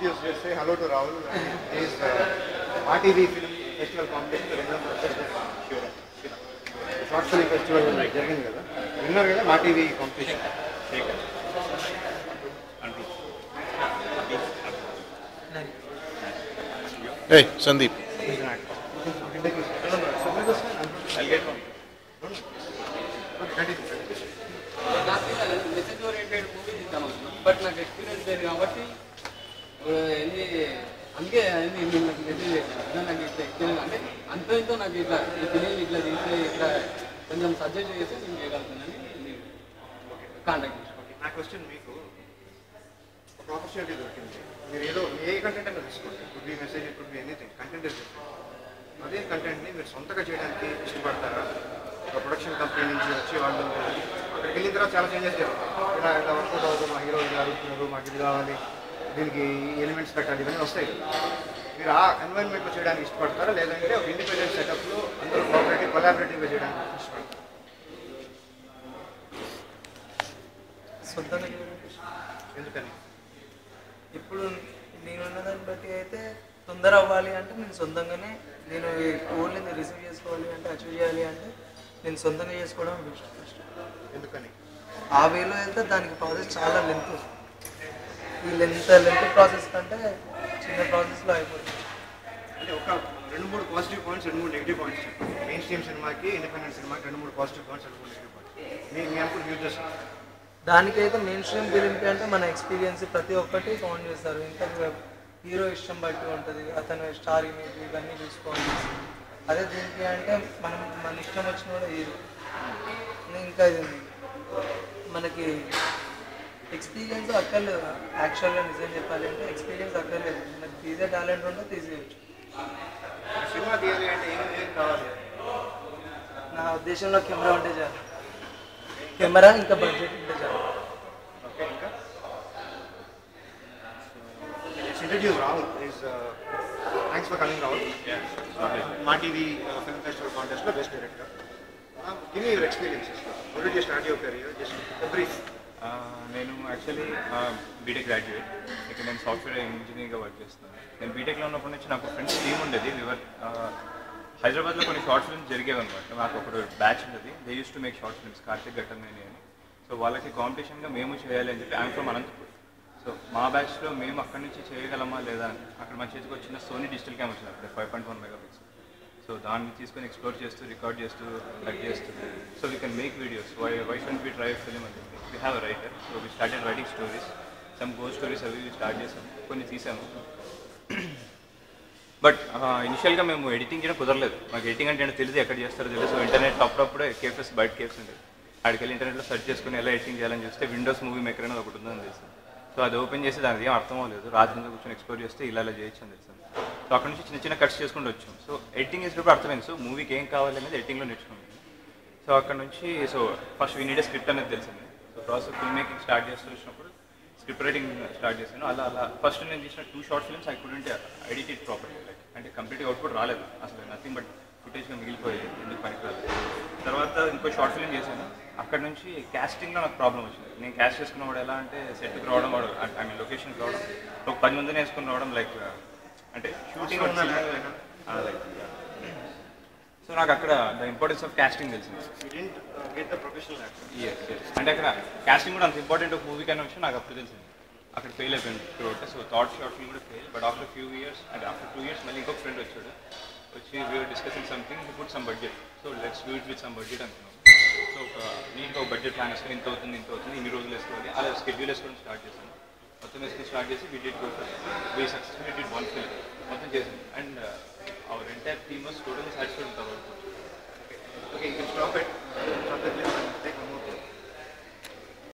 introduce, just say hello to Rahul. He is RTV Film Festival competition. Sure. Short film festival జరిగింది కదా, winner కదా మా TV competition. Hey, Sandeep. Message oriented movie తీద్దాం but నాకు experience లేదు కాబట్టి అందుకే నాకు మెసేజ్ చేశాను. నాకు ఇట్లా ఎక్స్పీరియన్స్ అంటే అంతో ఇంతో నాకు ఇట్లా తెలియదు, ఇట్లా తీస్తే ఇట్లా కొంచెం సజెస్ట్ చేస్తే నేను చేయగలుగుతానని కాంటాక్ట్ చేసుకోండి. నా క్వశ్చన్, మీకు ఒక ఆపర్చునిటీ దొరికింది, మీరు ఏదో ఏ కంటెంట్ అయినా తీసుకోండి, could be message, could be anything, content is అదే కంటెంట్ని మీరు సొంతగా చేయడానికి ఇష్టపడతారా? ఒక ప్రొడక్షన్ కంపెనీ నుంచి వచ్చి వాళ్ళు అక్కడికి వెళ్ళిన తర్వాత చాలా చేంజెస్ జరుగుతాయి, ఇలా ఇలా వర్కౌట్ అవుతుంది, మా హీరో ఇలా అడుగుతున్నారు, మాకు ఇది కావాలి, దీనికి ఎలిమెంట్స్ పెట్టాలి, ఇవన్నీ వస్తాయి కదా. మీరు ఆ ఎన్వైరన్మెంట్లో చేయడానికి ఇష్టపడతారా, లేదంటే ఒక ఇండిపెండెంట్ సెటప్లో అందరూ కొలాబరేటివ్గా చేయడానికి ఇష్టపడతారు? సొంతంగా ఎందుకని? ఇప్పుడు నేనున్న దాన్ని బట్టి అయితే తొందర అవ్వాలి అంటే నేను సొంతంగానే, నేను ఓన్లీ రిసీవ్ చేసుకోవాలి అంటే అచీవ్ చేయాలి అంటే నేను సొంతంగా చేసుకోవడం బెస్ట్ ఫస్ట్. ఎందుకని? ఆ వేలో వెళ్తే దానికి ప్రాసెస్ చాలా లెంత్, ఈ లెంత్ ప్రాసెస్ కంటే చిన్న ప్రాసెస్లో అయిపోతుంది. అంటే ఒక 2-3 positive points, 2-3 negative points, main stream సినిమాకి ఇండిపెండెంట్ సినిమాకి 2-3 పాజిటివ్ పాయింట్స్, 2-3 నెగిటివ్ పాయింట్స్ మీ అనుకుని యూజ్ చేస్తారు. దానికైతే మెయిన్ స్ట్రీమ్ ఫిలింకి అంటే మన ఎక్స్పీరియన్స్ ప్రతి ఒక్కటి కౌంట్ చేస్తారు. ఇంకా హీరో ఇష్టం బట్టి ఉంటుంది, అతను స్టార్ ఇమేజ్ ఇవన్నీ చూసుకోవాలి. అదే దీనికి అంటే మన ఇష్టం వచ్చిన కూడా హీరో. ఇంకా ఇది మనకి ఎక్స్పీరియన్స్ అక్కర్లేదు, యాక్చువల్గా నిజం చెప్పాలి అంటే ఎక్స్పీరియన్స్ అక్కర్లేదు, మనకి తీసే టాలెంట్ ఉంటే తీసేయచ్చు. సినిమా తీయాలి అంటే ఏం కావాలి? నా ఉద్దేశంలో కెమెరా ఉంటే చాలు, కెమెరా ఇంకా బడ్జెట్ ఉంటే చాలు. ఓకే, ఇంకా introduce Rahul. Thanks for coming Rahul. Maa TV film festival కాంటెస్ట్లో best director. Give me your experiences. How did you start your career? Just brief. నేను యాక్చువల్లీ బీటెక్ గ్రాడ్యుయేట్. ఇక్కడ నేను సాఫ్ట్వేర్ ఇంజనీరింగ్గా వర్క్ చేస్తున్నాను. నేను బీటెక్లో ఉన్నప్పటి నుంచి నాకు ఫ్రెండ్స్ టీమ్ ఉండేది. హైదరాబాద్లో కొన్ని షార్ట్ ఫిల్మ్స్ జరిగేవి అనమాట. నాకు ఒక బ్యాచ్ ఉండేది, they use to make short films, Karthik Ghattamaneni అని. సో వాళ్ళకి కాంపిటీషన్గా మేము చేయాలి అని చెప్పి, ఐఎమ్ ఫ్రమ్ అనంతపూర్. సో మా బ్యాచ్లో మేము అక్కడి నుంచి చేయగలమా లేదా అని, అక్కడ మన చేతికి వచ్చిన సోనీ డిజిటల్ క్యామ్ వచ్చింది అక్కడ 5.1 మెగాపిక్సెల్. సో దాన్ని తీసుకొని ఎక్స్ప్లోర్ చేస్తూ, రికార్డ్ చేస్తూ, కట్ చేస్తూ, so we can make videos. Why should we try film అని చెప్పి we have a writer. So we started writing stories, some ghost stories అవి స్టార్ట్ చేసాము, కొన్ని తీసాము. బట్ ఇనిషియల్గా మేము ఎడిటింగ్ చేయడం కుదరలేదు. మాకు ఎడిటింగ్ అంటే ఏంటో తెలియదు, ఎక్కడ చేస్తారో తెలియదు. సో ఇంటర్నెట్ అప్పుడప్పుడే కేఫెస్, బయట కేఫ్స్ ఉండేది, అక్కడికి వెళ్ళి ఇంటర్నెట్లో సెర్చ్ చేసుకుని ఎలా ఎడిటింగ్ చేయాలని చూస్తే విండోస్ మూవీ మేకర్ అనేది ఒకటి ఉందని తెలుసు. సో అది ఓపెన్ చేసి దానికి ఏం అర్థం అవ్వలేదు. రాత్రి మీద కూర్చొని ఎక్స్ప్లోర్ చేస్తే ఇలా చేయొచ్చు అని తెలుసు. సో అక్కడ నుంచి చిన్న చిన్న కట్స్ చేసుకుంటూ వచ్చాం. సో ఎడిటింగ్ చేసేటప్పుడు అర్థమైంది, సో మూవీకి ఏం కావాలి అనేది ఎడిటింగ్లో నేర్చుకున్నాం. సో అక్కడ నుంచి so first we need a script అనేది తెలిసింది. So process film making start చేస్తూ వచ్చినప్పుడు స్క్రిప్ట్ రైటింగ్ స్టార్ట్ చేశాను. అలా ఫస్ట్ నేను తీసిన 2 short films I couldn't edit it properly, like అంటే కంప్లీట్ అవుట్పుట్ రాలేదు అసలు, నథింగ్ బట్ ఫుటేజ్గా మిగిలిపోయేది, ఎందుకు పనికి రాలేదు. తర్వాత ఇంకో షార్ట్ ఫిల్మ్ చేశాను. అక్కడ నుంచి క్యాస్టింగ్లో నాకు ప్రాబ్లం వచ్చింది. నేను క్యాస్ట్ చేసుకున్నవాడు ఎలా అంటే సెట్కి రావడం, వాడు ఐ మీన్ లొకేషన్కి రావడం, ఒక 10 మందిని వేసుకుని రావడం, లైక్ అంటే షూటింగ్ లైక్. సో నాకు అక్కడ ద ఇంపార్టెన్స్ ఆఫ్ క్యాస్టింగ్ తెలిసింది. అంటే అక్కడ క్యాస్టింగ్ కూడా అంత ఇంపార్టెంట్ ఒక మూవీ కన్నా విషయం నాకు అప్పుడు తెలిసింది. అక్కడ ఫెయిల్ అయిపోయింది. సో థాట్ షార్ట్ ఫిల్మ్ కూడా fail. But after few years, అంటే ఆఫ్టర్ 2 years మళ్ళీ ఇంకొక ఫ్రెండ్ వచ్చాడు. వచ్చి we are discussing something, he put some budget. So let's do it with some budget అనుకున్నాం. సో ఒక నీట్గా ఒక బడ్జెట్ ప్లాన్ వేసుకొని ఇంత అవుతుంది, ఇన్ని రోజులు వేసుకోవాలి, అలా షెడ్యూల్ వేసుకొని స్టార్ట్ చేశాను. మొత్తం వేసుకొని స్టార్ట్ చేసి వీ సక్సెస్ఫుల్లీ డిడ్ 1 film మొత్తం చేసింది. And our entire team was total satisfied with our output. Okay, you can stop it. Stop the clip and take one more.